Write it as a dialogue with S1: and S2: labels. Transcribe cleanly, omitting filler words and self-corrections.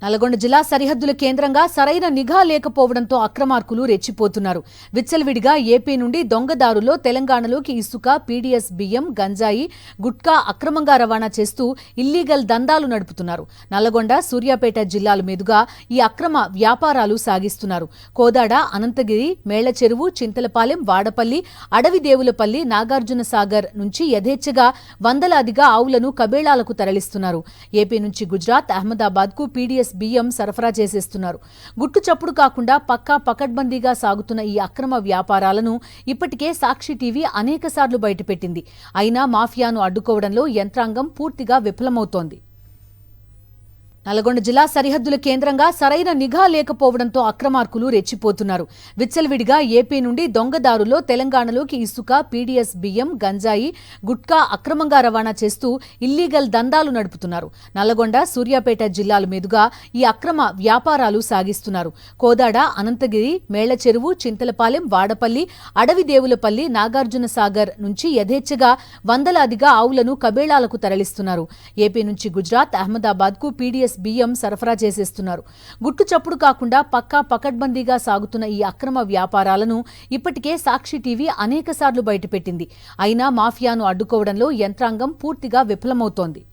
S1: నల్గొండ జిల్లా సరిహద్దుల కేంద్రంగా సరైన నిఘా లేకపోవడంతో అక్రమార్కులు రెచ్చిపోతున్నారు. విచ్చలవిడిగా ఏపీ నుండి దొంగదారులో తెలంగాణలోకి ఇసుక, పీడీఎస్ బియ్యం, గంజాయి, గుట్కా అక్రమంగా రవాణా చేస్తూ ఇల్లీగల్ దందాలు నడుపుతున్నారు. నల్గొండ, సూర్యాపేట జిల్లాల మీదుగా ఈ అక్రమ వ్యాపారాలు సాగిస్తున్నారు. కోదాడ, అనంతగిరి, మేళ్లచెరువు, చింతలపాలెం, వాడపల్లి, అడవిదేవులపల్లి, నాగార్జున సాగర్ నుంచి యథేచ్ఛగా వందలాదిగా ఆవులను కబేళాలకు తరలిస్తున్నారు. ఏపీ నుంచి గుజరాత్, అహ్మదాబాద్ కు పీడీఎస్ బియ్యం సరఫరా చేసేస్తున్నారు. గుట్టు చప్పుడు కాకుండా పకడ్బందీగా సాగుతున్న ఈ అక్రమ వ్యాపారాలను ఇప్పటికే సాక్షి టీవీ అనేకసార్లు బయటపెట్టింది. అయినా మాఫియాను అడ్డుకోవడంలో యంత్రాంగం పూర్తిగా విఫలమవుతోంది. నల్గొండ జిల్లా సరిహద్దుల కేంద్రంగా సరైన నిఘా లేకపోవడంతో అక్రమార్కులు రెచ్చిపోతున్నారు. విచ్చలవిడిగా ఏపీ నుండి దొంగదారులో తెలంగాణలోకి ఇసుక, పీడీఎస్ బియ్యం, గంజాయి, గుట్కా అక్రమంగా రవాణా చేస్తూ ఇల్లీగల్ దందాలు నడుపుతున్నారు. నల్గొండ, సూర్యాపేట జిల్లాల మీదుగా ఈ అక్రమ వ్యాపారాలు సాగిస్తున్నారు. కోదాడ, అనంతగిరి, మేళ్లచెరువు, చింతలపాలెం, వాడపల్లి, అడవిదేవులపల్లి, నాగార్జున సాగర్ నుంచి యథేచ్ఛగా వందలాదిగా ఆవులను కబేళాలకు తరలిస్తున్నారు. ఏపీ నుంచి గుజరాత్, అహ్మదాబాద్ కు పీడీఎస్ బియ్యం సరఫరా చేసేస్తున్నారు. గుట్టు చప్పుడు కాకుండా పకడ్బందీగా సాగుతున్న ఈ అక్రమ వ్యాపారాలను ఇప్పటికే సాక్షి టీవీ అనేకసార్లు బయటపెట్టింది. అయినా మాఫియాను అడ్డుకోవడంలో యంత్రాంగం పూర్తిగా విఫలమవుతోంది.